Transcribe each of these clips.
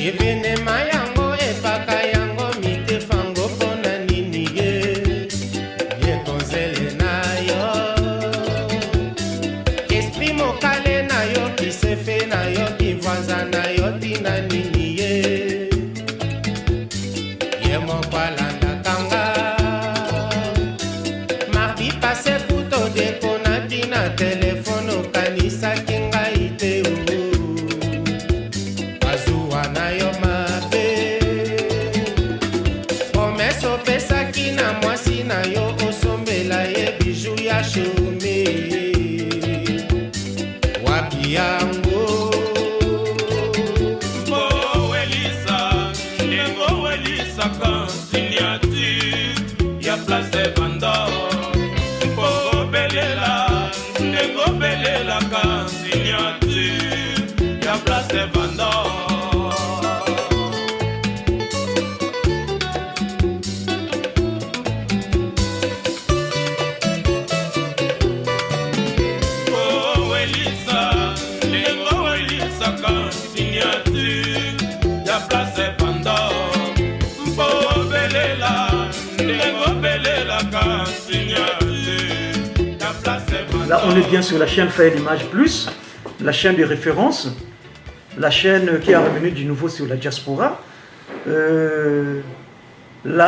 Evenema yango epaka yango mitefango pona nini ye konzele na yo esprit mokale na yo kisefe na yo kivanza na yo tina nini ye mokwalanda kanga mardi pase puto dekona tina telefone okanisaki ngai te azuwa na yo mabe promese opesaki na mwasi na yo osombela ye biju ya shome wapi yango mpo welisa ndengo welisaka signature ya place vanda mpo belela ndengo belelaka signature ya place vanda. Là, on est bien sur la chaîne Fayel Image Plus, la chaîne de référence, la chaîne qui a revenu du nouveau sur la diaspora. Là,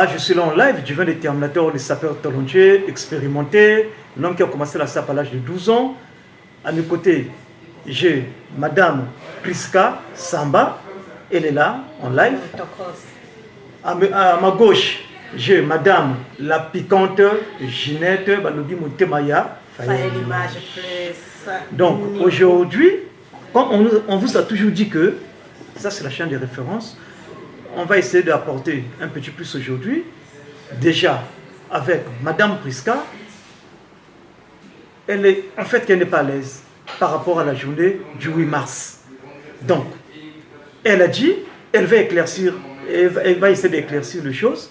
je suis là en live, je viens des Terminateurs, des sapeurs talontiers, expérimentés, l'homme qui a commencé la sape à l'âge de 12 ans. À mes côtés, j'ai Madame Priska Samba, elle est là, en live. À ma gauche, j'ai Madame la piquante Ginette Balobi Montemaya. Donc aujourd'hui, comme on vous a toujours dit que ça c'est la chaîne de référence, on va essayer d'apporter un petit plus aujourd'hui. Déjà avec Madame Priska, elle est en fait qu'elle n'est pas à l'aise par rapport à la journée du 8 mars. Donc elle a dit, elle va éclaircir, elle va essayer d'éclaircir les choses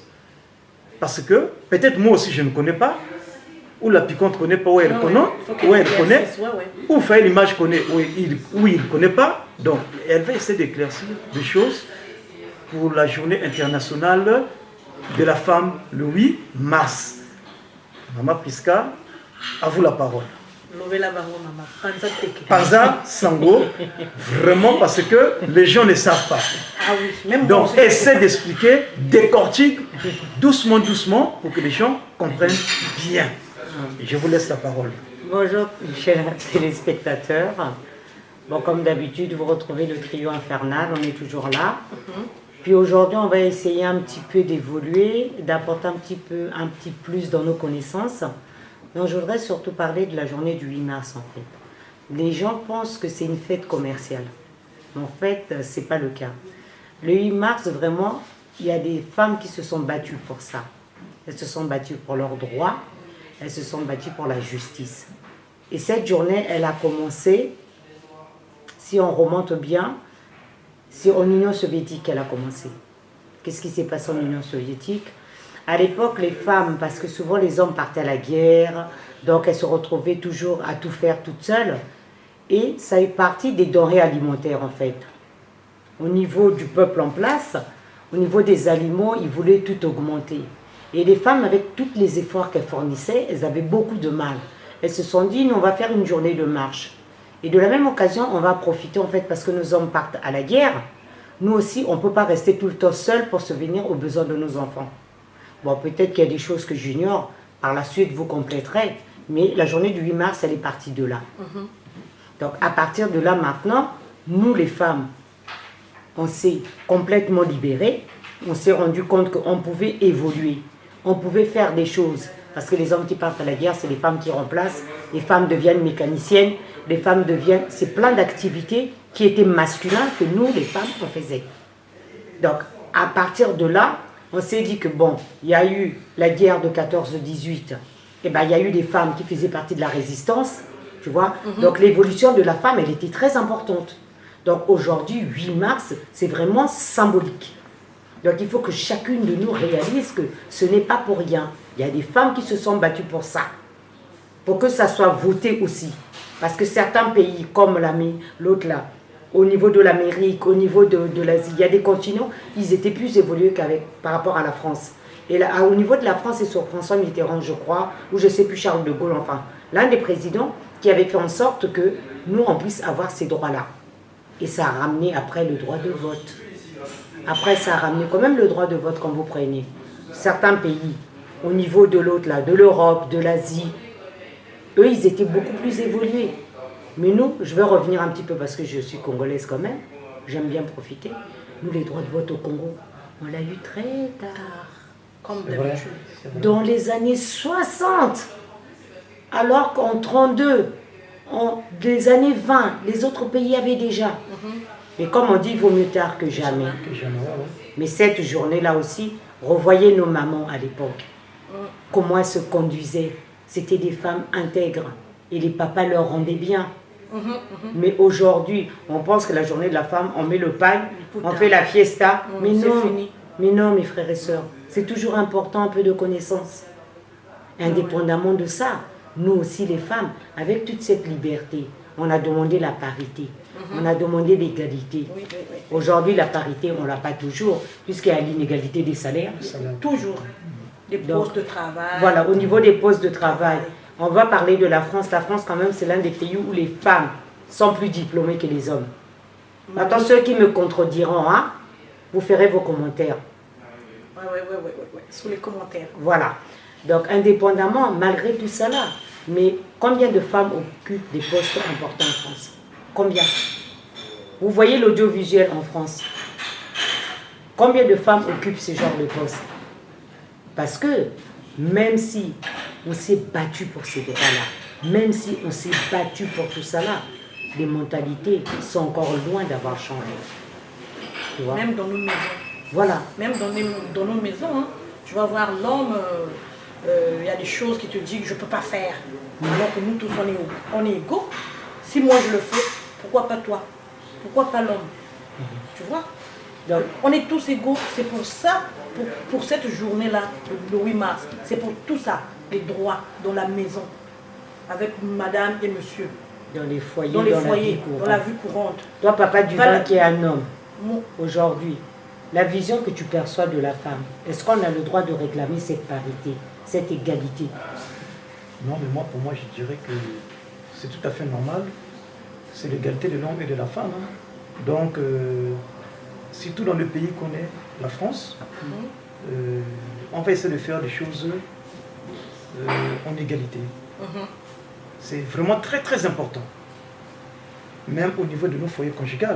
parce que peut-être moi aussi je ne connais pas. Ou la piquante ne connaît pas, où elle connaît, ou Fayel Image connaît, où il ne connaît pas. Donc, elle va essayer d'éclaircir des choses pour la journée internationale de la femme le 8 mars. Maman Priska, à vous la parole. Panza Sango, vraiment parce que les gens ne savent pas. Donc, essaie d'expliquer, décortique, doucement, doucement, pour que les gens comprennent bien. Je vous laisse la parole. Bonjour, chers téléspectateurs. Bon, comme d'habitude, vous retrouvez le trio infernal, on est toujours là. Puis aujourd'hui, on va essayer un petit peu d'évoluer, d'apporter un petit plus dans nos connaissances. Donc, je voudrais surtout parler de la journée du 8 mars, en fait. Les gens pensent que c'est une fête commerciale. En fait, ce n'est pas le cas. Le 8 mars, vraiment, il y a des femmes qui se sont battues pour ça. Elles se sont battues pour leurs droits. Elles se sont battues pour la justice. Et cette journée, elle a commencé, si on remonte bien, c'est en Union soviétique qu'elle a commencé. Qu'est-ce qui s'est passé en Union soviétique? À l'époque, les femmes, parce que souvent les hommes partaient à la guerre, donc elles se retrouvaient toujours à tout faire toutes seules. Et ça est parti des denrées alimentaires, en fait. Au niveau du peuple en place, au niveau des aliments, ils voulaient tout augmenter. Et les femmes, avec tous les efforts qu'elles fournissaient, elles avaient beaucoup de mal. Elles se sont dit, nous, on va faire une journée de marche. Et de la même occasion, on va profiter, en fait, parce que nos hommes partent à la guerre. Nous aussi, on ne peut pas rester tout le temps seuls pour subvenir aux besoins de nos enfants. Bon, peut-être qu'il y a des choses que j'ignore. Par la suite, vous compléterez. Mais la journée du 8 mars, elle est partie de là. Donc, à partir de là, maintenant, nous, les femmes, on s'est complètement libérées. On s'est rendu compte qu'on pouvait évoluer. On pouvait faire des choses. Parce que les hommes qui partent à la guerre, c'est les femmes qui remplacent. Les femmes deviennent mécaniciennes. Les femmes deviennent... C'est plein d'activités qui étaient masculines que nous, les femmes, on faisait. Donc, à partir de là, on s'est dit que bon, il y a eu la guerre de 14-18. Et ben, il y a eu des femmes qui faisaient partie de la résistance. Tu vois. Donc, l'évolution de la femme, elle était très importante. Donc, aujourd'hui, 8 mars, c'est vraiment symbolique. Donc il faut que chacune de nous réalise que ce n'est pas pour rien. Il y a des femmes qui se sont battues pour ça. Pour que ça soit voté aussi. Parce que certains pays, comme l'autre là, au niveau de l'Amérique, au niveau de l'Asie, il y a des continents, ils étaient plus évolués par rapport à la France. Et là, au niveau de la France, c'est sur François Mitterrand, je crois, ou je ne sais plus, Charles de Gaulle, enfin, l'un des présidents qui avait fait en sorte que nous, on puisse avoir ces droits-là. Et ça a ramené après le droit de vote. Après, ça a ramené quand même le droit de vote quand vous prenez. Certains pays, au niveau de l'autre, là, de l'Europe, de l'Asie, eux, ils étaient beaucoup plus évolués. Mais nous, je vais revenir un petit peu parce que je suis congolaise quand même. J'aime bien profiter. Nous, les droits de vote au Congo, on l'a eu très tard. Comme d'habitude. Dans les années 60. Alors qu'en 32, en des années 20, les autres pays avaient déjà. Mais comme on dit, il vaut mieux tard que jamais. Mais cette journée-là aussi, revoyez nos mamans à l'époque. Comment elles se conduisaient. C'était des femmes intègres. Et les papas leur rendaient bien. Mais aujourd'hui, on pense que la journée de la femme, on met le pain, on fait la fiesta. Mais non, fini. mais non, mes frères et sœurs. C'est toujours important un peu de connaissance. Indépendamment de ça, nous aussi les femmes, avec toute cette liberté, on a demandé la parité. On a demandé l'égalité. Oui. Aujourd'hui, la parité, on ne l'a pas toujours, puisqu'il y a l'inégalité des salaires. Toujours. Des postes de travail. Voilà, au niveau des postes de travail, on va parler de la France. La France, quand même, c'est l'un des pays où les femmes sont plus diplômées que les hommes. Maintenant, ceux qui me contrediront, hein, vous ferez vos commentaires. Oui. Sous les commentaires. Voilà. Donc, indépendamment, malgré tout ça là, mais combien de femmes occupent des postes importants en France? Combien? Vous voyez l'audiovisuel en France. Combien de femmes occupent ce genre de postes? Parce que, même si on s'est battu pour ces droits-là, même si on s'est battu pour tout ça là, les mentalités sont encore loin d'avoir changé. Tu vois? Même dans nos maisons. Voilà. Même dans nos maisons, hein, tu vas voir l'homme, il y a des choses qui te disent que je ne peux pas faire. Alors que nous tous, on est égaux. Si moi je le fais, pourquoi pas toi? Pourquoi pas l'homme? Tu vois? Donc, on est tous égaux. C'est pour ça, pour cette journée-là, le 8 mars, c'est pour tout ça, les droits dans la maison, avec madame et monsieur. Dans les foyers, dans la vie courante. Toi, papa du vin qui est un homme, Mon... aujourd'hui, la vision que tu perçois de la femme, est-ce qu'on a le droit de réclamer cette parité, cette égalité? Non, mais moi, pour moi, je dirais que c'est tout à fait normal. C'est l'égalité de l'homme et de la femme. Hein. Donc, surtout dans le pays qu'on est, la France, on va essayer de faire des choses en égalité. C'est vraiment très très important. Même au niveau de nos foyers conjugaux,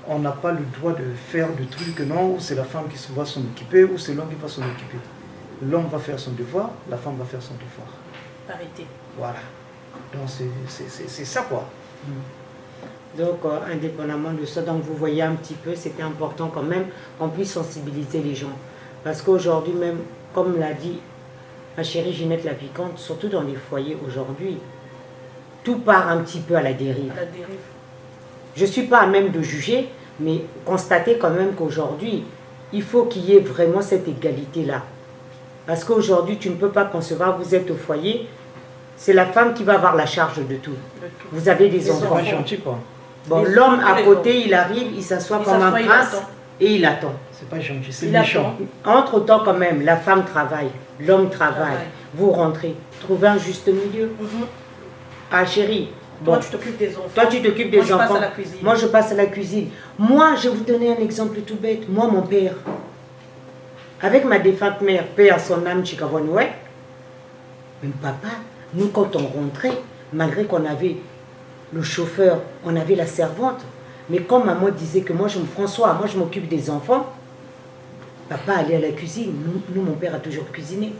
on n'a pas le droit de faire des trucs non, où c'est la femme qui va s'en occuper, ou c'est l'homme qui va s'en occuper. L'homme va faire son devoir, la femme va faire son devoir. Parité. Voilà. Donc c'est ça quoi. Donc, indépendamment de ça, donc vous voyez un petit peu, c'était important quand même qu'on puisse sensibiliser les gens. Parce qu'aujourd'hui même, comme l'a dit ma chérie Ginette la Piquante, surtout dans les foyers aujourd'hui, tout part un petit peu à la dérive. La dérive. Je ne suis pas à même de juger, mais constatez quand même qu'aujourd'hui, il faut qu'il y ait vraiment cette égalité-là. Parce qu'aujourd'hui, tu ne peux pas concevoir, vous êtes au foyer, c'est la femme qui va avoir la charge de tout. Vous avez des enfants. C'est pas gentil quoi. Bon, l'homme à côté, il arrive, il s'assoit comme un prince et il attend. C'est pas gentil, c'est méchant. Entre-temps quand même, la femme travaille, l'homme travaille, vous rentrez, trouvez un juste milieu. Ah chérie, bon, toi tu t'occupes des enfants. Toi tu t'occupes des enfants. Moi je passe à la cuisine. Moi je passe à la cuisine. Moi je vais vous donner un exemple tout bête. Moi mon père, avec ma défunte mère, paix à son âme Chikawanoué, même papa, nous quand on rentrait, malgré qu'on avait le chauffeur, on avait la servante, mais quand maman disait que moi je m'occupe des enfants, papa allait à la cuisine, nous mon père a toujours cuisiné.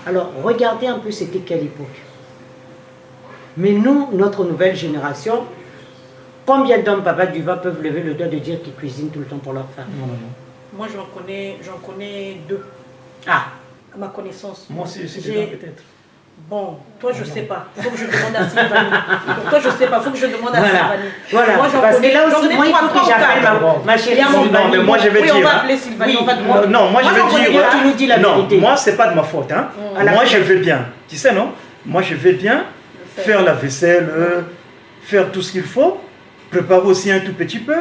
Alors regardez un peu c'était quelle époque. Mais nous, notre nouvelle génération, combien d'hommes papa du vin peuvent lever le doigt de dire qu'ils cuisinent tout le temps pour leur femme? Non. Moi j'en connais deux. Ah, à ma connaissance. Moi aussi, c'est peut-être. Bon, toi je sais pas. Il faut que je demande à Sylvanie. Toi je sais pas, il faut que je demande à Sylvanie. Voilà. Moi j'en Parce connais. que là aussi, moi il faut que j'appelle ma chérie Sylvanie. Non, mais moi je vais oui, dire. On va appeler Sylvanie. Oui. Non, moi je vais dire. Tu nous dis la vérité. Non, moi c'est pas de ma faute. Hein. Moi je vais bien. Tu sais non? Moi je vais bien faire la vaisselle, faire tout ce qu'il faut. préparer aussi un tout petit peu,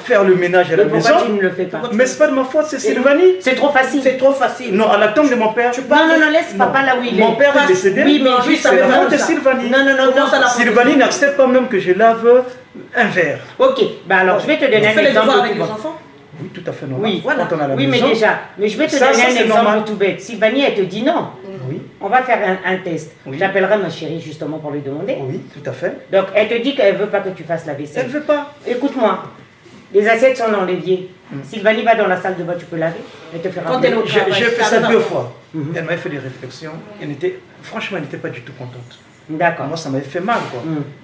faire le ménage à la maison. Pourquoi tu ne le fais pas? Mais c'est pas de ma faute, c'est Sylvanie. C'est trop facile. C'est trop facile. Non, à la tombe de mon père. Non, laisse papa là où il est. Mon père est décédé. Oui, mais juste c'est la avec faute de ça. Sylvanie. Non, ça n'a- Sylvanie n'accepte pas même que je lave un verre. Ok, bah alors je vais te donner On un fait les exemple devoirs avec tout les bête. enfants. Oui, tout à fait normal. Oui, voilà. Quand on a la Oui, maison. mais déjà, mais je vais te Ça, donner un c'est exemple normal. tout bête. Sylvanie, elle te dit non. Oui, On va faire un test. Oui. J'appellerai ma chérie justement pour lui demander. oui, tout à fait. Donc elle te dit qu'elle veut pas que tu fasses la Elle vaisselle. ne veut pas. Écoute-moi, les assiettes sont dans l'évier. Sylvanie va dans la salle de bain, tu peux laver. Elle te fera Quand plaisir. elle est au J'ai travail, fait ça ça va. 2 fois. Elle m'avait fait des réflexions. Franchement, elle n'était pas du tout contente. D'accord. Moi, ça m'avait fait mal, quoi.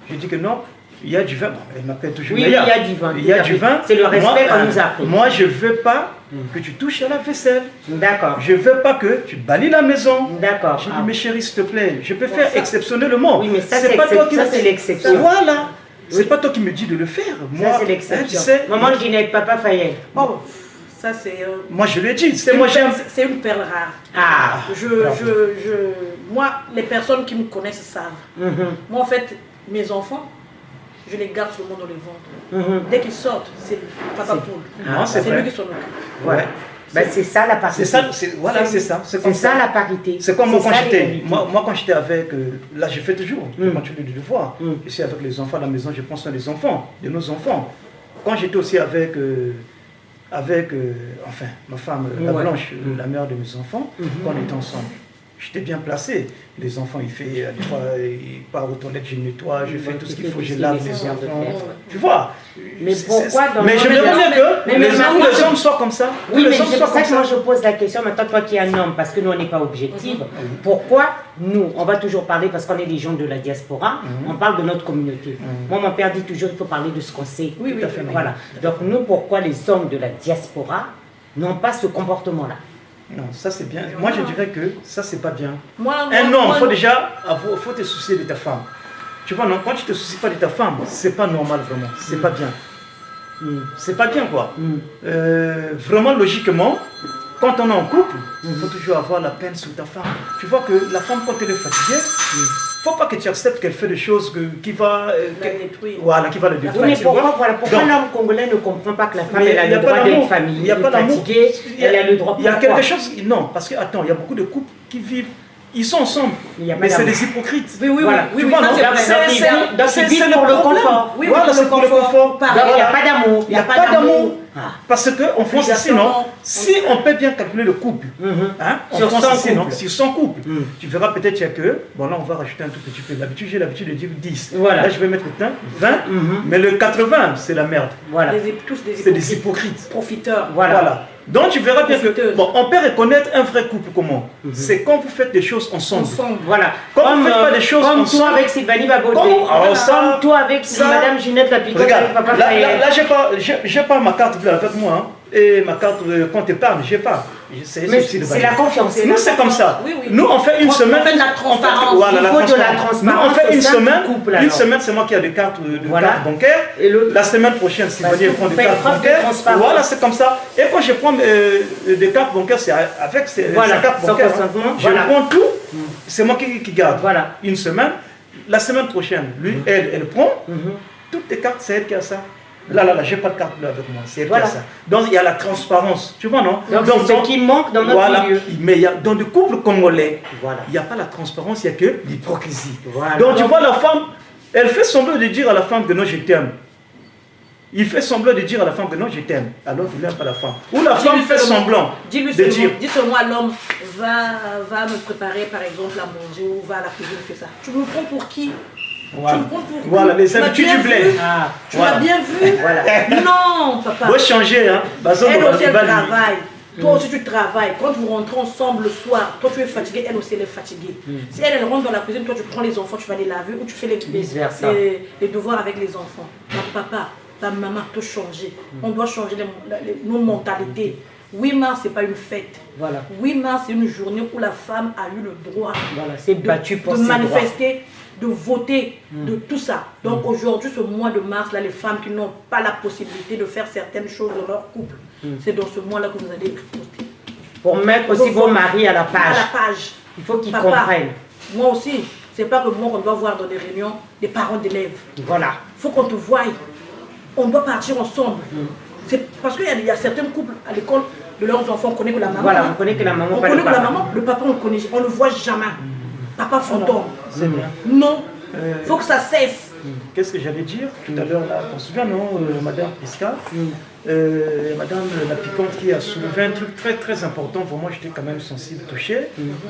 J'ai dit que non, il y a du vin. Bon, elle m'appelle toujours Oui, Naya. il y a du vin. Il y a tout à du fait. vin. C'est le respect Moi, qu'on nous a appris. Moi, je ne veux pas que tu touches à la vaisselle. D'accord. Je ne veux pas que tu balisses la maison. D'accord. J'ai dit, Ah. mes chéris, s'il te plaît, je peux faire exceptionnellement. Oui, mais ça, c'est c'est pas toi qui ça, me- c'est l'exception. Voilà. C'est pas toi qui me dis de le faire. Moi, Ça, c'est hein, l'exception. tu sais, Maman Ginette, papa Fayel. Oh, ça c'est. moi, je l'ai dit. C'est moi, j'aime. C'est une perle rare. Ah. Moi, les personnes qui me connaissent savent. Mhm. Moi, en fait, mes enfants, je les garde seulement dans le ventre. Mhm. Dès qu'ils sortent, c'est papa poule. Non, c'est C'est vrai. lui qui s'en occupe. Voilà. Ouais. Ben, c'est ça la parité. C'est ça, voilà, c'est ça. C'est comme ça la parité. C'est comme moi quand ça, j'étais. l'égalité. Moi quand j'étais avec. Là, je fais toujours. Je Mm. continue de le voir. Mm. Ici, avec les enfants à la maison, je prends soin des enfants, de nos enfants. Quand j'étais aussi avec. Enfin, ma femme, la Ouais. Blanche, Mm. la mère de mes enfants, quand on était ensemble, j'étais bien placé. Les enfants, des fois, ils partent aux toilettes, je nettoie, je fais tout ce qu'il faut, je lave les nécessaire de enfants. faire. Tu vois. Mais C'est- pourquoi dans Mais le je me domaine de- demandais que Mais les maintenant, hommes, les hommes soient comme ça. Oui, Que mais les hommes c'est soient pour ça comme que moi je pose la question, maintenant toi qui es un homme, parce que nous on n'est pas objectif, pourquoi nous, on va toujours parler, parce qu'on est des gens de la diaspora, on parle de notre communauté. Moi mon père dit toujours il faut parler de ce qu'on sait. Oui, oui, Tout à fait. Voilà. Donc nous, pourquoi les hommes de la diaspora n'ont pas ce comportement-là? Non, ça c'est bien. Moi je dirais que ça c'est pas bien. Moi, Un homme, moi, il faut déjà faut te soucier de ta femme. Tu vois, non, quand tu te soucies pas de ta femme, c'est pas normal vraiment. C'est pas bien. C'est pas bien quoi. Vraiment logiquement, quand on est en couple, il faut toujours avoir la peine sur ta femme. Tu vois que la femme quand elle est fatiguée, faut pas que tu acceptes qu'elle fait des choses qui va détruire. Voilà, qui va le Oui, détruire. mais tu vois. pourquoi Donc, l'homme congolais ne comprend pas que la femme mais elle a il y a le pas droit d'amour. d'être famille, Il y a pas d'amour. fatiguée, elle a le droit. Il y a Pourquoi? quelque chose. Non, parce que attends, il y a beaucoup de couples qui vivent. Ils sont ensemble, Il y a pas mais c'est d'amour. des hypocrites. Oui, oui, Voilà. oui, Tu oui, vois, ça, non, c'est vrai. donc, c'est ils vivent le pour le problème. confort. Oui, Voilà, pour c'est le pour le confort. Pareil, Donc il n'y a pas d'amour. Il n'y a pas d'amour. Parce qu'en France, ici, non, Obligatoirement. si on peut bien calculer le couple, hein, en Sur France, 100 ici, non, couples. sur 100 couples, tu verras peut-être qu'il y a que, bon là on va rajouter un tout petit peu, d'habitude j'ai l'habitude de dire 10, Voilà. là je vais mettre le 20, mais le 80 c'est la merde, Voilà. Tous des c'est des hypocrites. profiteurs. Voilà. Donc tu verras bien que, Profiteuse. bon, on peut reconnaître un vrai couple comment, c'est quand vous faites des choses ensemble. Ensemble. Voilà. Quand vous faites pas des choses comme ensemble- toi avec Sylvanie Baboté. Comme- alors ça- Comme toi avec ça- Madame Ginette la Picotte Regarde, avec Papa là, Fayel. j'ai pas ma carte bleue avec moi, hein, et ma carte compte épargne, j'ai pas. Mais c'est la confiance. Nous, c'est comme ça. Oui, oui. Nous, on fait une On semaine. fait de la transparence. Voilà, Il faut de la transparence Nous, on fait au une sein du semaine. couple, Une alors. semaine, c'est moi qui ai des cartes, Voilà. cartes bancaires. Et l'autre- La semaine prochaine, si Parce vous que prendre vous des faites cartes preuve de bancaires. transparence. Voilà, c'est comme ça. Et quand je prends des cartes bancaires, c'est avec Voilà, sa carte sans bancaire. consentement, Je voilà. prends tout. C'est moi qui garde. Voilà. Une semaine. La semaine prochaine, lui, elle prend. Toutes les cartes, c'est elle qui a ça. Là, j'ai pas de carte bleue avec moi, c'est elle Voilà. qui a ça. Donc il y a la transparence, tu vois, non? Donc c'est ce qui manque dans notre voilà. milieu. Mais il y a, dans le couple congolais, Voilà. il n'y a pas la transparence, il n'y a que l'hypocrisie. Voilà. Donc tu vois, la femme, elle fait semblant de dire à la femme que non, je t'aime. Il fait semblant de dire à la femme que non, je t'aime. Alors qu'il n'aime pas la femme. Ou la femme fait semblant Dis-lui de dire. seulement, dis seulement à l'homme, va me préparer par exemple à manger ou va à la cuisine, fais ça. Tu me prends pour qui? Voilà, Tu me prends pour qui? voilà les Tu m'as habitudes bien du blé. vu? Ah, Tu Voilà. l'as bien vu? Voilà. Non, papa. Doit changer, hein. Bazo, Elle aussi, elle Bali. travaille. Toi aussi, tu travailles. Quand vous rentrez ensemble le soir, toi, tu es fatigué, elle aussi, elle est fatiguée. Si elle rentre dans la cuisine, toi, tu prends les enfants, tu vas les laver ou tu fais Vice-versa. les devoirs avec les enfants. Ta papa, ta maman doit changer. On doit changer nos mentalités. 8 mars, ce n'est pas une fête. Voilà. 8 mars, c'est une journée où la femme a eu le droit Voilà, c'est battu pour de ses manifester, de voter, de tout ça. Donc aujourd'hui, ce mois de mars, là, les femmes qui n'ont pas la possibilité de faire certaines choses dans leur couple, c'est dans ce mois-là que vous allez poster. Pour mettre aussi vos maris à la À page. la page. Il faut qu'ils Papa, comprennent. moi aussi, C'est pas que moi qu'on doit voir dans des réunions des parents d'élèves. Voilà. Il faut qu'on te voie. On doit partir ensemble. C'est parce qu'il y a certains couples à l'école de leurs enfants, on connaît que la maman. Voilà, on connaît que la maman. On connaît que la maman, le papa, on le voit jamais. Papa fantôme. C'est bien. Non, il faut que ça cesse. Qu'est-ce que j'allais dire tout à l'heure là? On se souvient, non, Madame Prisca, Madame la Piquante qui a soulevé un truc très très important. Pour moi, j'étais quand même sensible, touché.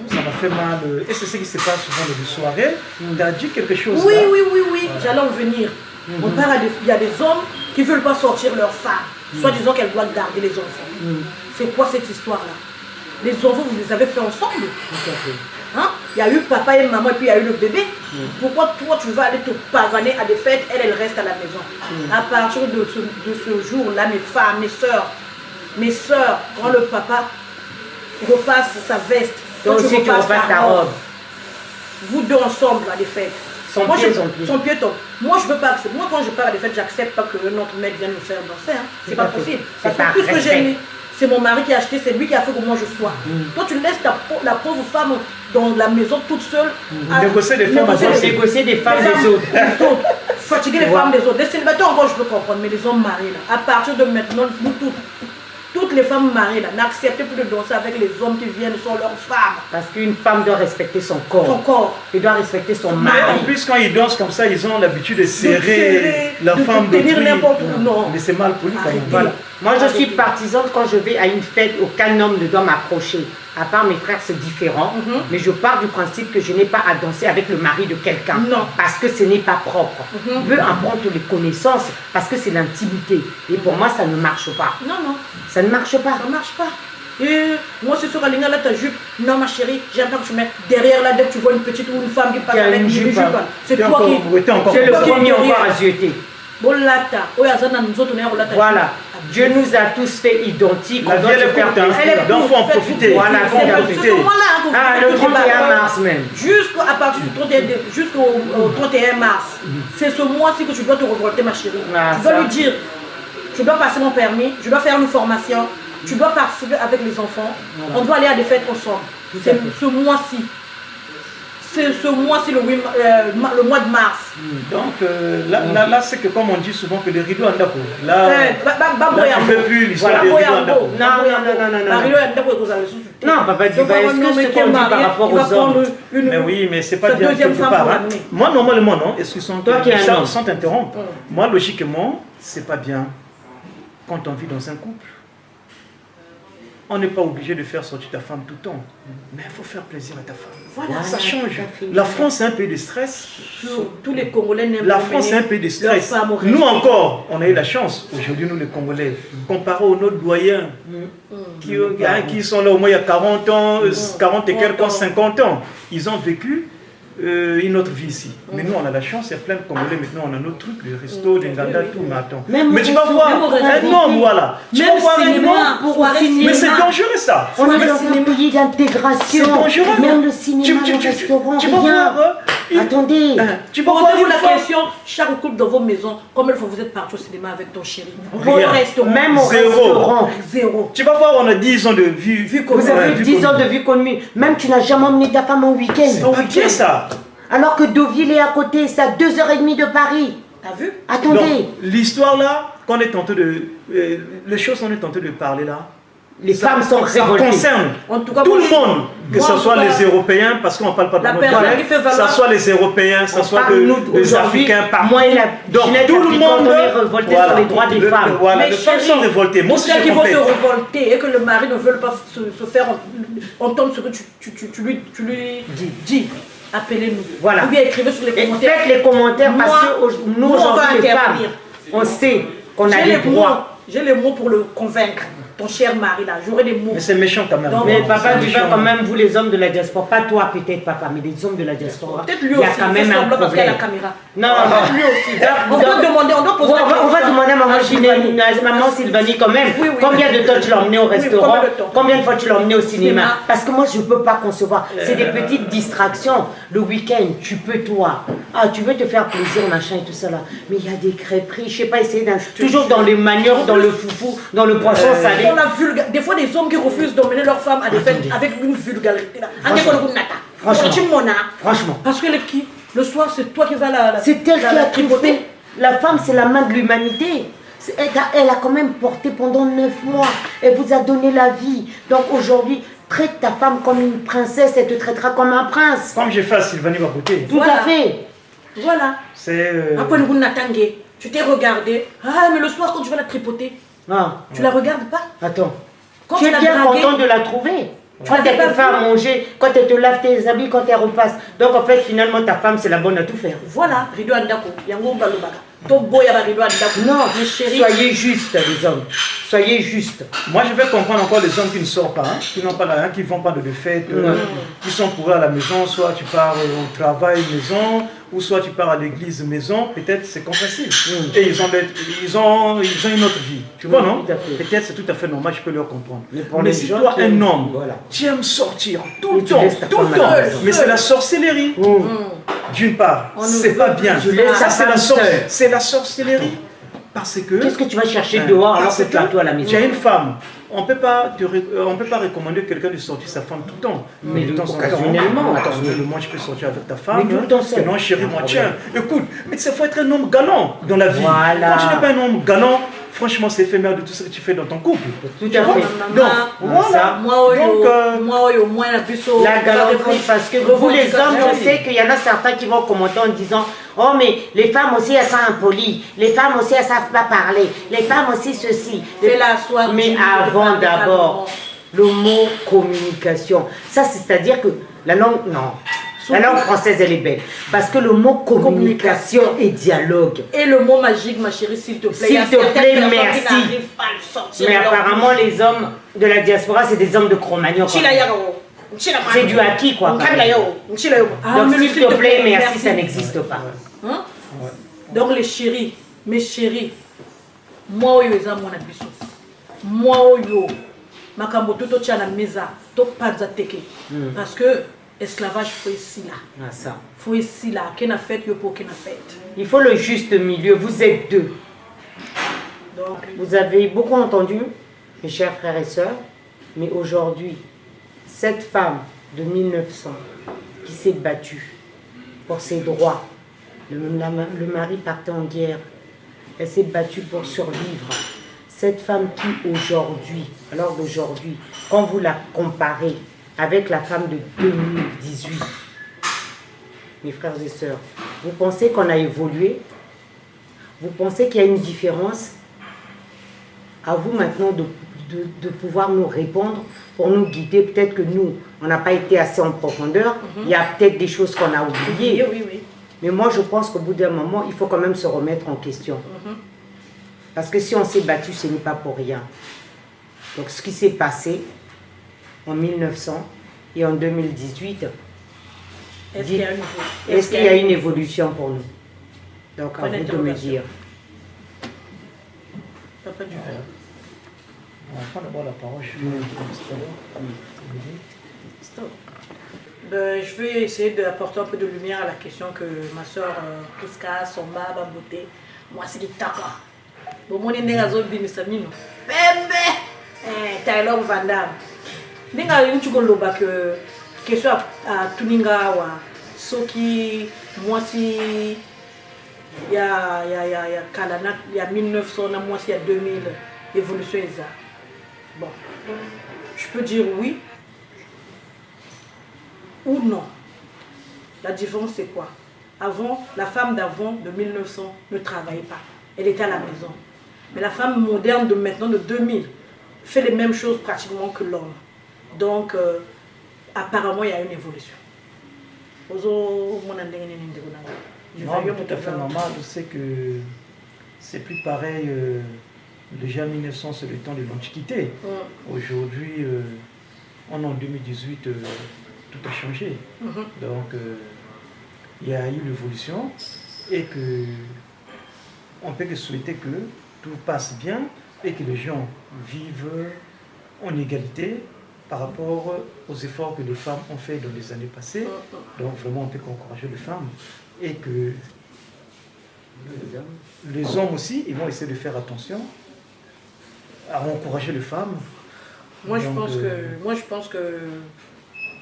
Ça m'a fait mal. Et c'est ce qui se passe souvent dans les soirées. On a dit quelque chose. Oui, là. oui. J'allais en venir. On parle il y a des hommes qui ne veulent pas sortir leurs femmes, soit disant qu'elles doivent garder les enfants. C'est quoi cette histoire-là? Les enfants, vous les avez fait ensemble. Hein? Il y a eu papa et maman et puis il y a eu le bébé. Pourquoi toi tu vas aller te pavaner à des fêtes, elle reste à la maison? À partir de ce jour-là, mes femmes, mes soeurs, quand le papa repasse sa veste, toi aussi tu repasses ta robe. Vous deux ensemble à des fêtes. Son pied tombe. Moi je veux pas accepter. Moi quand je pars à des fêtes, j'accepte pas que notre mec vienne me faire danser. Hein. C'est pas possible. Parce que tout ce que j'ai mis, c'est mon mari qui a acheté, c'est lui qui a fait que moi je sois. Toi tu laisses la pauvre femme dans la maison toute seule. Négocier des femmes, négocier des femmes des autres. Fatiguer les femmes des autres. Les célibataires encore je peux comprendre, mais les hommes mariés là, à partir de maintenant, nous toutes les femmes mariées là, n'acceptez plus de danser avec les hommes qui viennent sans leurs femmes. Parce qu'une femme doit respecter son corps. Son corps. Elle doit respecter son Mais mari. en plus, quand ils dansent comme ça, ils ont l'habitude de serrer la femme de tenir n'importe où. Non. Mais c'est mal poli quand même. Voilà. Moi, je suis partisane quand je vais à une fête, aucun homme ne doit m'approcher. À part mes frères, c'est différent. Mais je pars du principe que je n'ai pas à danser avec le mari de quelqu'un. Non. Parce que ce n'est pas propre. Peu importe les connaissances, parce que c'est l'intimité. Et pour moi, ça ne marche pas. Non. Ça ne marche pas. Ça marche pas. Et moi, c'est sur la ligne là, ta jupe. Non, ma chérie, j'aime pas que tu mets derrière là, dès que tu vois une petite ou une femme qui passe avec une jupe. C'est toi qui. C'est le premier encore à zioter. Voilà. Dieu nous a tous fait identiques. La vie elle est courte, donc il faut en profiter. Voilà, c'est ce moment-là le 31 mars même. Jusqu'à partir du 31, jusqu'au 31 mars. C'est ce mois-ci que tu dois te révolter, ma chérie. Tu dois lui dire, je dois passer mon permis, je dois faire une formation, tu dois participer avec les enfants. On doit aller à des fêtes ensemble. C'est ce mois-ci. C'est ce mois-ci, le mois de mars. Donc là c'est que comme on dit souvent que les rideaux en dako. Là, on ne fait plus l'histoire des rideaux en dako. Non, papa Duba, est-ce que ce qu'on dit par rapport aux hommes? Mais oui, mais c'est pas bien quelque part. Hein. Moi, normalement, non. Excuse-moi, sans t'interrompre. Moi, logiquement, c'est pas bien quand on vit dans un couple. On n'est pas obligé de faire sortir ta femme tout le temps. Mais il faut faire plaisir à ta femme. Voilà, ça change. La France, c'est un pays de stress. Tous les Congolais n'aiment pas. La France, c'est un pays de stress. Nous encore, on a eu la chance, aujourd'hui, nous les Congolais, comparé aux autres doyens, qui sont là au moins il y a 40 ans, 40 et quelques ans, 50 ans. Ils ont vécu une autre vie ici. Mais nous, on a la chance, il y a plein de Congolais maintenant, on a notre truc, le resto, les Nganda, tout, mais attends. Mais tu vas voir un homme, voilà. Tu vas voir un homme, mais c'est dangereux ça. On est dans un pays d'intégration. C'est dangereux. Même le cinéma, le restaurant, tu vas voir. Attendez. Tu vas posez-vous la question, chaque couple dans vos maisons, combien de fois vous êtes parti au cinéma avec ton chéri? Rien. Même au restaurant. Zéro. Tu vas voir, on a 10 ans de vie commune. Vous avez 10 ans de vie commune. Même tu n'as jamais emmené ta femme en week-end. C'est pas bien ça. Alors que Deauville est à côté, c'est à 2h30 de Paris. T'as vu? Attendez. L'histoire là, qu'on est tenté de. Les choses qu'on est tenté de parler là. Les femmes sont révoltées. Ça concerne en tout, cas, tout le monde, que ce soit les Européens, parce qu'on ne parle pas de notre collègue, que ce soit les Européens, que ce soit les Africains, partout. Moi et la donc tout le monde est révolté sur les droits des femmes. Voilà, les femmes sont révoltées. Moi aussi, celles qui vont se révolter et que le mari ne veut pas se faire entendre ce que tu lui dis. Appelez-nous. Voilà. Ou bien écrivez sur les commentaires. Faites les commentaires parce que nous, aujourd'hui, les femmes, on sait qu'on a les droits. J'ai les mots pour le convaincre. Ton cher mari là, j'aurai des mots. Mais c'est méchant quand même. Non, mais papa, tu vois quand même, vous les hommes de la diaspora, pas toi peut-être papa, mais les hommes de la diaspora. Peut-être lui aussi, il y a quand même un parce qu'il y a la caméra. Non, lui aussi. On doit demander, on doit poser on va demander à maman Sylvanie quand même, combien de temps tu l'as emmené au restaurant, combien de fois tu l'as emmené au cinéma. Parce que moi je ne peux pas concevoir, c'est des petites distractions. Le week-end, tu peux toi, tu veux te faire plaisir, machin et tout ça là, mais il y a des crêperies, je sais pas, essayer toujours dans les maniocs, dans le foufou, dans le poisson salé. Des fois des hommes qui refusent d'emmener leurs femmes à des fêtes avec une vulgarité là. Franchement. Tu m'en as. Franchement. Parce que le soir, c'est toi qui vas la. C'est elle qui a tripoter. tripoté. La femme, c'est la main de l'humanité. Elle a quand même porté pendant 9 mois. Elle vous a donné la vie. Donc aujourd'hui, traite ta femme comme une princesse. Elle te traitera comme un prince. Comme j'ai fait à Sylvanie Baboté. Tout à fait. Voilà. C'est. Après, nous Natangé, tu t'es regardé. Ah, mais le soir, quand tu vas la tripoter, Ah, tu la regardes pas. attends. Quand Tu es l'as bien draguée, content de la trouver. Tu Quand l'as elle pas te fait à vue. manger, quand elle te lave tes habits, quand elle repasse. Donc en fait, finalement, ta femme, c'est la bonne à tout faire. Voilà, rideau andako. Yango balobaka. To boya ba rideau andako. Non, mes chéris. soyez justes, les hommes. Soyez justes. Moi, je vais comprendre encore les hommes qui ne sortent pas, hein, qui n'ont pas qui ne vont pas de fête, qui sont pour à la maison, soit tu pars au travail maison, ou soit tu pars à l'église maison, peut-être c'est compréhensible. Et ils ont une autre vie. Tu vois, non? Tout à fait. Peut-être c'est tout à fait normal, je peux leur comprendre. pour Mais les si gens toi, qui un aiment- homme, voilà. tu aimes sortir tout Et le tu temps, laisses ta tout le femme à temps, la maison. mais c'est la sorcellerie. D'une part, On ne c'est veut pas plus. bien. Tu laisses Ça, ta c'est femme seule. c'est la sorcellerie. Parce que. Qu'est-ce que tu vas chercher dehors alors Parce que tu as toi à la maison? Tu as une femme. On ne peut pas recommander quelqu'un de sortir sa femme tout le temps. Mais de temps en temps, occasionnellement. occasionnellement, tu peux sortir avec ta femme. Mais tout le temps seul. Non, chérie, Pas de moi, problème. tiens, écoute, mais il faut être un homme galant dans la vie. Voilà. Quand tu n'es pas un homme galant, franchement, c'est éphémère de tout ce que tu fais dans ton couple. Tout Tu à vois? fait. Donc, Maman, voilà. moi, Donc, moi, la puceau. La galanterie, parce que vous les hommes, je sais qu'il y en a certains qui vont commenter en disant « Oh mais les femmes aussi elles sont impolies, les femmes aussi elles savent pas parler, les femmes aussi ceci. » Fais la soirée. Mais avant d'abord, le mot communication, ça c'est-à-dire que la langue, non, la langue française elle est belle, parce que le mot communication et dialogue. Et le mot magique, ma chérie, s'il te plaît. S'il Il y a te certaines plaît, personnes merci. qui n'arrivent pas à le sortir. Mais de leur apparemment bouche. les hommes de la diaspora c'est des hommes de Cro-Magnon. Chila yaro. Chila C'est du acquis quoi. Chila yaro. Chila yaro. Ah, Donc mais s'il te plaît, merci, ça n'existe pas. Hein? Donc les chéris, mes chéris, moi oyo eza mwana biso. Moi oyo makambo toto tia na mesa, to panza teke. Parce que esclavage faut ici là. Ah, ça. Faut ici là, kena fête yo pour kena fête. Il faut le juste milieu, vous êtes deux. Donc Vous avez beaucoup entendu, mes chers frères et sœurs, mais aujourd'hui, cette femme de 1900 qui s'est battue pour ses droits, le mari partait en guerre, elle s'est battue pour survivre. Cette femme qui aujourd'hui, alors d'aujourd'hui, quand vous la comparez avec la femme de 2018, mes frères et sœurs, vous pensez qu'on a évolué? Vous pensez qu'il y a une différence? À vous maintenant de pouvoir nous répondre pour nous guider. Peut-être que nous, on n'a pas été assez en profondeur. Il y a peut-être des choses qu'on a oubliées. oui, oui. Mais moi, je pense qu'au bout d'un moment, il faut quand même se remettre en question. Parce que si on s'est battu, ce n'est pas pour rien. Donc, ce qui s'est passé en 1900 et en 2018, Est-ce qu'il y a une est-ce qu'il y a une évolution pour nous? Donc, à Point vous de me d'interrogation. dire. Papa du verre. On va prendre d'abord la parole. Stop. Je vais essayer d'apporter un peu de lumière à la question que ma soeur Pouska, Somba, Baboté, moi c'est du taka. Bon, mon est à zone d'Imisamino. Bembe! Taylor Van Damme. Ninga l'uchugoloba que question à Tuningawa, Soki, moi si. Il y a Kalana, il y a 1900, moi il y a 2000, évolution est ça. Bon, je peux dire oui ou non. La différence c'est quoi? Avant, la femme d'avant, de 1900, ne travaillait pas. Elle était à la maison. Mais la femme moderne de maintenant, de 2000, fait les mêmes choses pratiquement que l'homme. Donc, apparemment, il y a une évolution. Non, mais tout à fait normal. Je sais que c'est plus pareil. Déjà 1900, c'est le temps de l'Antiquité. Aujourd'hui, on est en 2018, tout a changé. Donc, il y a eu l'évolution et que on peut que souhaiter que tout passe bien et que les gens vivent en égalité par rapport aux efforts que les femmes ont fait dans les années passées. Donc, vraiment, on peut encourager les femmes. Et que les hommes aussi, ils vont essayer de faire attention à encourager les femmes. Moi, je Donc, pense que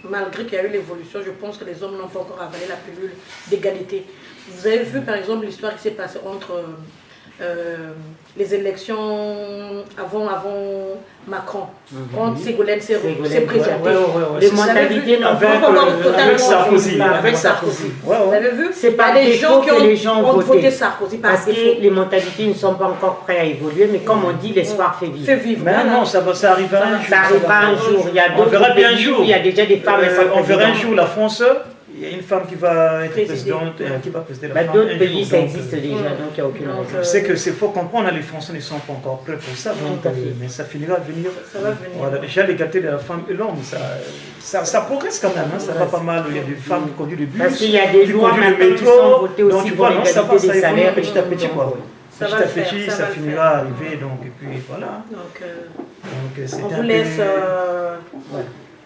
malgré qu'il y a eu l'évolution, je pense que les hommes n'ont pas encore avalé la pilule d'égalité. Vous avez vu par exemple l'histoire qui s'est passée entre les élections avant Macron, quand Ségolène s'est présentée. Les mentalités n'ont pas avec Sarkozy. Avec Sarkozy. Vous avez vu? C'est pas les gens qui ont voté Sarkozy parce que les mentalités ne sont pas encore prêtes à évoluer, mais comme on dit, l'espoir fait vivre. Mais non, ça arrivera un jour. Ça arrivera un jour. Il y a on verra bien un jour. Il y a déjà des femmes. On verra un jour la France. Il y a une femme qui va être présidente, qui va présider la France. D'autres pays, ça existe déjà, donc il n'y a aucune raison. Je sais que c'est faut comprendre, les Français ne sont pas encore prêts pour ça, donc, mais ça finira à venir. Ça va venir. Voilà, déjà l'égalité de la femme et l'homme, ça progresse quand même, hein, ça va pas mal. Il y a des femmes qui conduisent le bus, parce qu'il y a des lois qui conduisent le métro, donc tu vois, non, ça va, ça évolue petit à petit, quoi. Petit à petit, ça finira à arriver, donc, et puis voilà. Donc, on vous laisse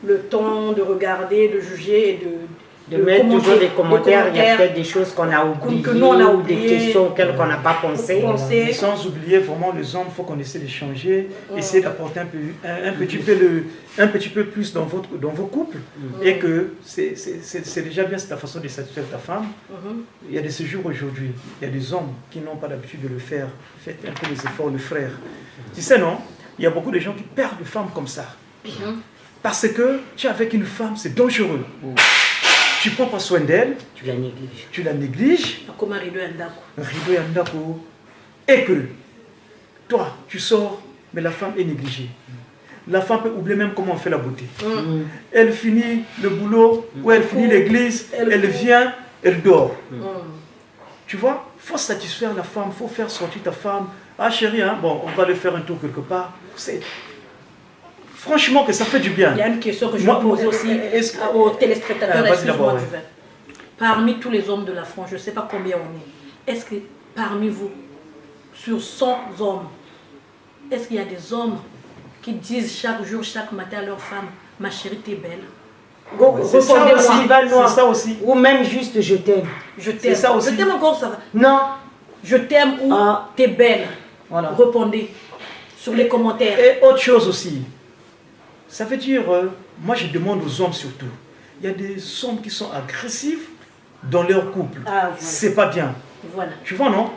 le temps de regarder, de juger et de mettre toujours des commentaires. Il y a peut-être des choses qu'on a oubliées, que nous on a oublié, des questions auxquelles on n'a pas pensé. Sans oublier vraiment les hommes, il faut qu'on essaie d'échanger, essayer d'apporter un petit peu plus dans vos couples, et que c'est déjà bien, c'est ta façon de satisfaire ta femme. Il y a des séjours aujourd'hui, il y a des hommes qui n'ont pas l'habitude de le faire. Faites un peu les efforts, le frère. Tu sais non, il y a beaucoup de gens qui perdent des femmes comme ça. Parce que tu es avec une femme, c'est dangereux. Tu prends pas soin d'elle, tu la négliges. Tu la négliges. Comme un rideau et un dako. Et que toi, tu sors, mais la femme est négligée. La femme peut oublier même comment on fait la beauté. Elle finit le boulot, ou elle finit l'église, elle vient, elle dort. Tu vois, il faut satisfaire la femme, il faut faire sortir ta femme. Ah chérie, hein, bon, on va aller faire un tour quelque part. Franchement que ça fait du bien. Il y a une question que je vais poser aussi aux téléspectateurs. Excuse-moi, parmi tous les hommes de la France, je ne sais pas combien on est, est-ce que parmi vous, sur 100 hommes, est-ce qu'il y a des hommes qui disent chaque jour, chaque matin à leur femme, ma chérie, t'es belle? C'est ça aussi. Ou même juste je t'aime. Je t'aime. Je t'aime encore, ça va. Non. Je t'aime ou t'es belle. Voilà. Répondez sur les commentaires. Et autre chose aussi. Ça veut dire, moi je demande aux hommes surtout, il y a des hommes qui sont agressifs dans leur couple. Voilà. C'est pas bien. Voilà. Tu vois, non?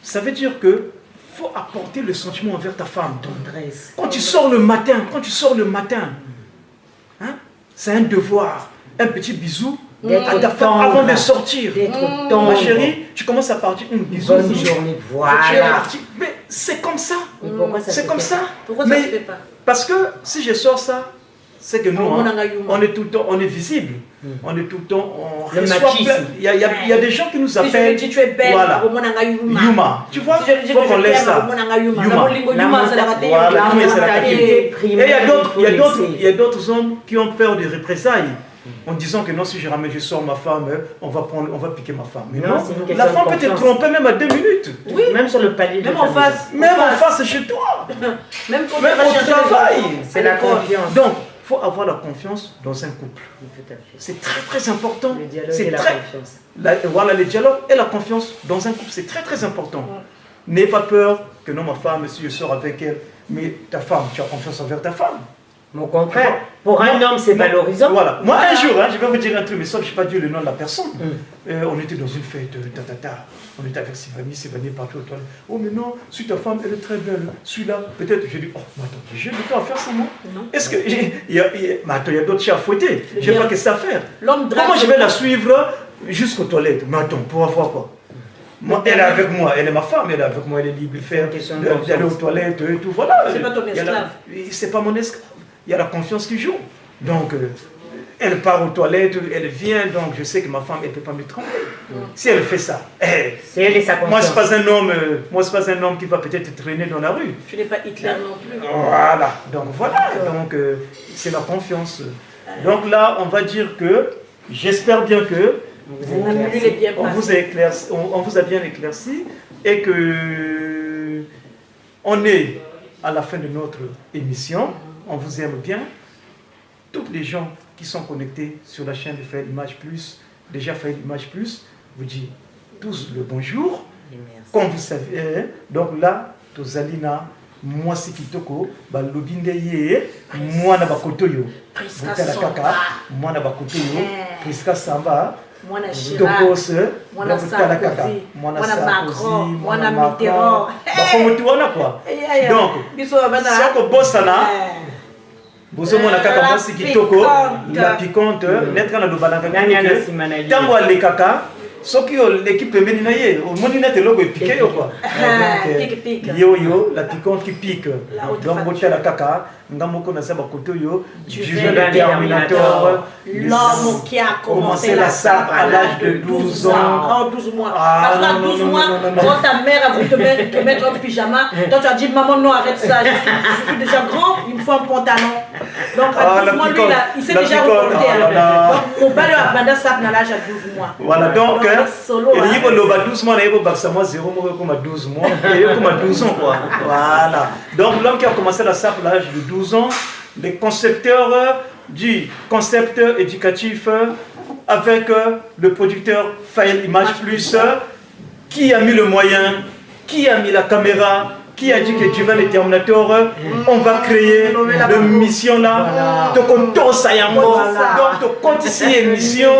Ça veut dire que faut apporter le sentiment envers ta femme. Quand tu sors le matin, hein, c'est un devoir, un petit bisou à ta femme avant de sortir. Ma chérie, tu commences à partir, un bisou. Bonne journée, voilà. Mais c'est comme ça. C'est comme ça. Pourquoi ça ne se fait pas? Parce que si je sors ça, c'est que nous, on est tout le temps, on est visible. On est tout le temps, on reçoit plein. Il y a des gens qui nous appellent. Si je dis tu es belle, voilà. Yuma. Tu vois, il faut qu'on laisse ça. Yuma. Et il y a d'autres hommes qui ont peur des représailles. En disant que non, si je sors ma femme, on va piquer ma femme. Mais non, la femme peut te tromper même à 2 minutes. Oui, même sur le palier. Même en face. Même en face chez toi. Même au travail. C'est la confiance. Donc, il faut avoir la confiance dans un couple. C'est très très important. Le dialogue et la confiance. Voilà, le dialogue et la confiance dans un couple, c'est très très important. N'aie pas peur que non, ma femme, si je sors avec elle, mais ta femme, tu as confiance envers ta femme. Au contraire, pour un homme, c'est valorisant. Voilà. Moi, un jour, je vais vous dire un truc, mais ça, je n'ai pas dit le nom de la personne. On était dans une fête, on était avec Sylvanie partout autour. Oh, mais non, si ta femme, elle est très belle, celui-là, peut-être, je dis, oh, mais attends, j'ai le temps à faire ça, moi. Est-ce que. Mais attends, il y a d'autres chiens à fouetter. Je n'ai pas que ça à faire. Comment je vais la suivre jusqu'aux toilettes? Mais attends, pour avoir quoi? Moi, elle est avec moi, elle est ma femme, elle est avec moi, elle est libre de faire, d'aller aux toilettes et tout, voilà. C'est pas ton esclave. C'est pas mon esclave. Il y a la confiance qui joue. Donc, elle part aux toilettes, elle vient, donc je sais que ma femme, elle ne peut pas me tromper. Si elle fait ça, c'est elle et sa confiance. Moi, ce n'est pas un homme qui va peut-être traîner dans la rue. Tu n'es pas Hitler non plus. Voilà. Donc, voilà. Donc, c'est la confiance. Donc là, on va dire que, j'espère bien que on vous a bien éclairci et que on est à la fin de notre émission. On vous aime bien. Toutes les gens qui sont connectés sur la chaîne de Fayed Image Plus, déjà Fayed Image Plus, vous dit tous le bonjour. Comme vous savez, donc là, Tozalina, mwasi kitoko balobi nde ye mwana bakoto yo botala kaka mwana bakoto yo Priska Samba mwana Tokos mwana botala kaka Sarkozy mwana Macron mwana Macron Mitterrand bakomotu wana quoi donc biso bana soko bosana bozo mona kaka mwasi kitoko la piquante netre na lobalanga que tango alekaka soki l'équipe pembeni na ye omoni nete logo epiqué yo quoi yo la piquante qui pique donc botala kaka ngamoko na saba koto yo Juvin le Terminator l'homme qui a commencé la sape à l'âge de 12 ans 12 mois parce qu'à 12 mois quand ta mère a voulu te mettre un pyjama toi tu as dit maman non arrête ça je suis déjà grand il me faut un pantalon donc à 12 mois lui il s'est déjà reporté donc au bas de la bande sape à l'âge à 12 mois voilà donc il y a loba 12 mois, il y a baksa moi 0 mois comme 12 mois, et comme 12 ans quoi. Voilà. Donc l'homme qui a commencé la sape à l'âge de 12 ans, les concepteurs du concept éducatif avec le producteur Fayel Image Plus, qui a mis le moyen, qui a mis la caméra, qui a dit que Juvin le Terminator, on va créer une mission là, donc on continue l'émission,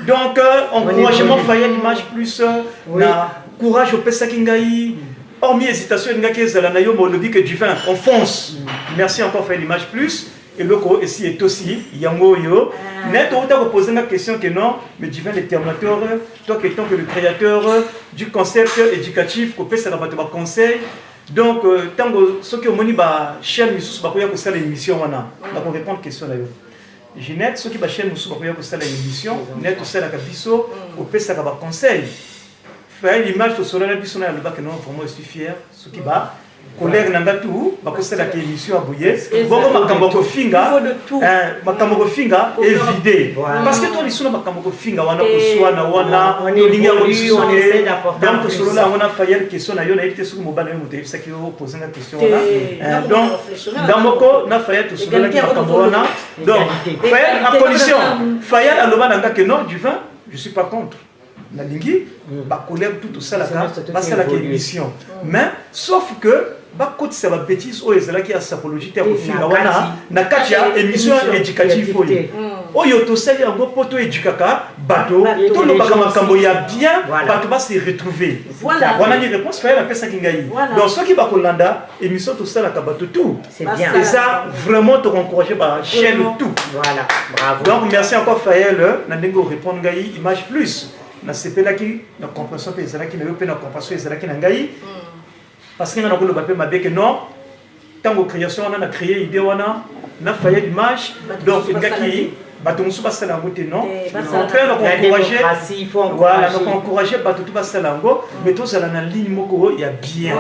donc encouragement Fayel Image Plus, courage au Pesakingaï, hormis hésitation, il y a que Juvin, on fonce. Merci encore Fayel Image Plus. Et le co ici est aussi Yango Yo. Net, on t'a posé la question que non, mais Juvin le Terminator, toi qui es le créateur du concept éducatif, qu'on peut se rabattre par conseil. Donc, tant que ceux qui ont moni ba chaîne Missous bakoya ko sala émission wana, ba ko répondre question là yo. Ginette ceux qui ba chaîne Missous bakoya ko sala émission, net to sala ka biso, ko pesa ka ba conseil. Faire l'image to sala na biso na le ba que non vraiment je suis fier, ceux qui ba collègue nanga tout, ba ko sala ka émission aboye. Boko makambo ko finga, makambo ko finga évidé. Parce que toi les sona makambo ko finga wana ko swana wana, to linga ko sone. Donc solo la wana Fayel question na yo na été sur mobile yo moté ça qui poser la question là. Donc dans moko na Fayel to solo la ki makambo wana. Donc Fayel à condition Fayel aloba nanga que non du vin, je suis pas contre. Na lingi ba collègue tout ça là ba ça la émission. Mais sauf que ba côté ça va bêtise o ezala ki a sapologie te ko finga wana na katia émission éducative oyo. Oyo to sali yango poto éducaka bato to lo baka makambo ya bien bato ba se retrouver. Voilà une réponse Fayel après ça kingai. Donc ceux qui ba kolanda émission to sala ka bato tout. C'est bien. Et ça vraiment te encourager ba chaîne tout. Voilà, bravo. Donc merci encore Fayel na ndenge répondre ngai Image Plus. Na sepelaki na compréhension pe ezalaki na yo pe na compréhension ezalaki na ngai parce que na ko le bapé mabe que non tango création on a créé idée wana na Fayel Image donc ngaki bato musu basala ngote non contraire na encourager voilà donc encourager bato tout basala ngo mais to sala na ligne moko ya bien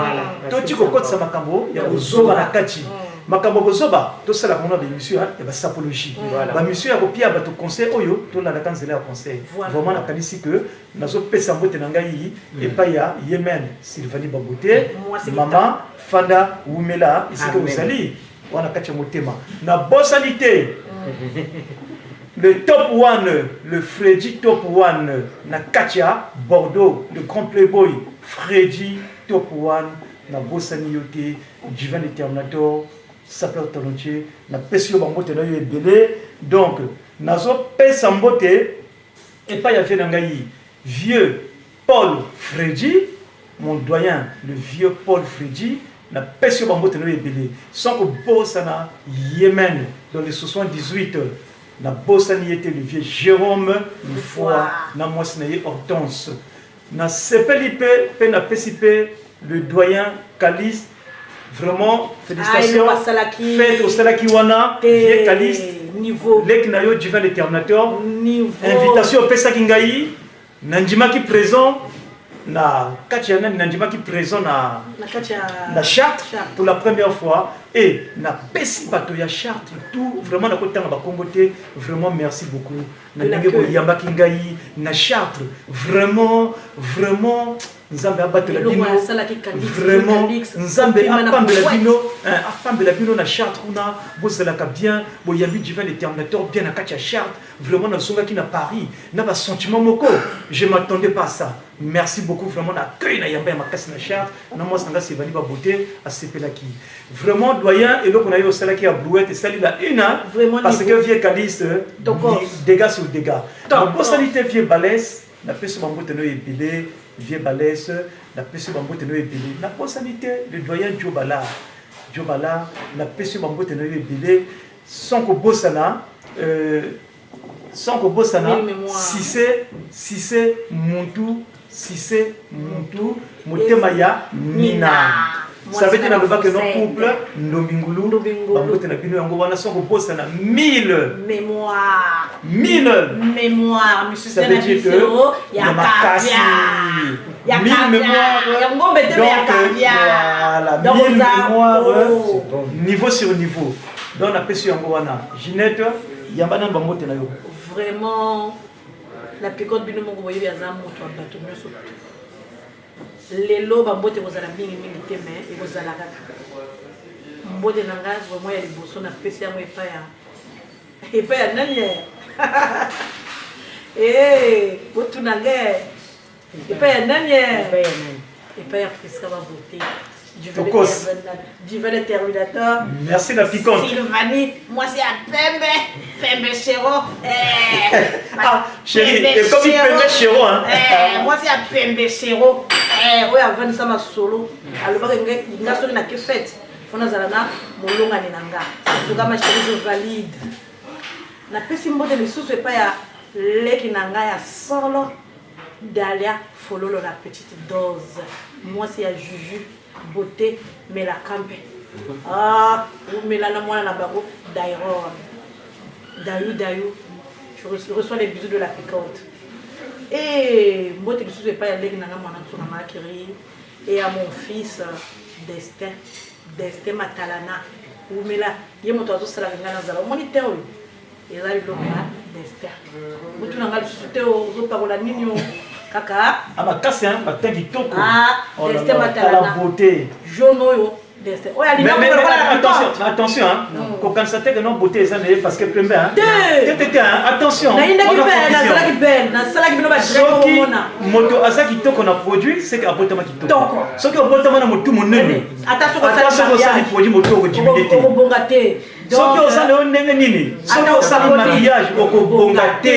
to ti ko kotsa makambo ya ozoba na kati makambo bozoba to sala kono de mission ya ba sapologie ba mission ya kopia bato conseil oyo to la kanzela ya conseil vraiment na kanisi que nazo pesa mbote na ngai et pa ya Yemen Sylvanie Baboté maman Fanda Wumela ici que vous allez wana kacha motema na bosalité le top one le Freddy top one na Katia Bordeaux le grand playboy Freddy top one na bosani yote Juvin le Terminator sapeur talentier na pesio bambote na yo ebele donc nazo pesa mbote et pas ya fait ngai vieux Paul Freddy mon doyen le vieux Paul Freddy na pesio bambote na yo ebele sans que bossana Yemen dans les 78 na bossani était le vieux Jérôme une fois na moisinaye Hortense na sepelipe pe na pesipe le doyen Calice. Vraiment, félicitations. Faites au Salaki Wana, Vieux Calice, Lek Nayo Juvin le Terminator. Invitation au Pesa Kingaï, Nandima qui présent, na Katiana Nandima qui présent na Chartres pour la première fois. Et na Pesi Batoya Chartres, tout vraiment na côté de Comboté, vraiment merci beaucoup. Na Yamba Kingaï, na Chartres, vraiment, vraiment. Nzambe abatela Eloko bino ya salaki Calix, vraiment Calix, Nzambe kopema na apambela brouette. bino apambela bino na charte kuna bozalaka bien boyambi divin déterminateur bien na kati ya charte vraiment nazongaki na Paris na ba sentiment moko je m'attendais pas à ça merci beaucoup vraiment na accueil na yamba ya makasi na charte na moi sanga sevali ba beauté asepelaki vraiment doyen eloko na yo salaki ya brouette et sali la une Vraiment parce niveau. que vieux Calix dégâts sur dégâts Top. donc posalité vieux balès na peso bambote no ebele vieux balès na peso bambote no ebele na posalité le doyen Diobala na peso bambote no ebele sans ko bosana si c'est muntu motema ya Nina. Ça veut dire dans le bac que non couple Ndombingulu bambote na bino yango wana sans ko bosana 1000 mémoire monsieur ça veut dire que ya makasi ya 1000 mémoires ya ngombe te ya caviar voilà 1000 mémoires niveau sur niveau donc on appelle sur yango wana Ginette yambana bambote na yo vraiment la picote bino moko boyebi aza moto ya bato nyonso lelo bambote kozala mingi te mais ekozala kaka mbote na ngai vraiment ya liboso na pesi yango epai ya nani botuna ngai epai ya nani epai ya Prisca babote Diva le Terminator. Merci la piquante. Sylvanie, moi c'est à Pembe Chéro. Ah, chérie, et comme il Pembe Chéro, hein. Moi c'est à Pembe Chéro. Oui, avant ça m'a solo. Alors, il y a une qui fait. On a zalana, mon long à Nenanga. En tout cas, ma chérie, je valide. La pessimbo de l'issue, c'est pas ya leki nanga ya solo. Dalia, follow la petite dose. Moi c'est à Juju. Beauté, mais la campe. Ah, ou Mélana moi na bago, Daïro. Daïou. Je reçois les bisous de la piquante. Et moi, je ne suis pas allé dans ma chérie. Et à mon fils, Destin Matalana. Ou Mela, il y a mon toiseau sur la Gana. Mon moniteur, et là, il y a Destin. Vous tout n'avez pas souhaité aux paroles à Nino. Kaka. Ah, ma casse, hein, ma tête qui toque. Ah, Destin Matalana. La beauté. Jono, Destin. Mais attention, hein. Quand on s'attend que non beauté, ça n'est parce que plein bien. Attention. Moto azaki to qu'on a produit, c'est que apotama qui to. Ce que apotama na moto monene. Attention ça les produits moto ko diminuer. Ce que ça le ndenge nini. Ce que ça le maquillage ko bongate.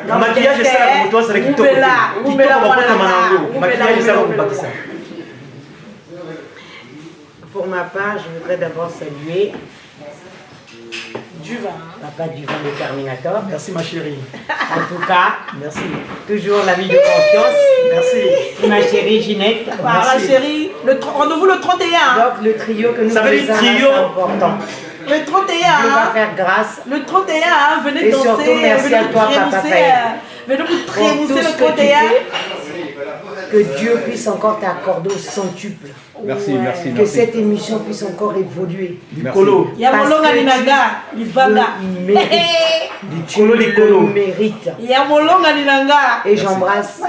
Maquillage ça la moto ça qui to. Maquillage ça ko bakisa. Pour ma part, je voudrais d'abord saluer Duvin. Papa Duvin le Terminator. Merci ma chérie. En tout cas, merci. Toujours l'ami de confiance. Merci. Et ma chérie Ginette. Ma chérie, rendez-vous le 31. Donc le trio que nous faisons, c'est important. Le 31. Dieu va faire grâce. Le 31, venez et danser. Surtout, merci à toi, Papa Faye. Venez vous trémousser le 31. Que Dieu puisse encore t'accorder au centuple. Merci, merci. Que cette émission puisse encore évoluer. Nicolo. Il y a Molonga Ninanga, Libanga. Nicolo, Nicolo. Mérite. Il y a Molonga Ninanga. Et j'embrasse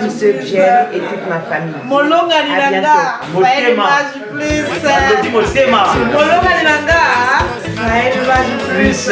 tous ceux que j'aime et toute ma famille. Molonga Ninanga. Motema. Plus. Motema. Molonga Ninanga. Plus.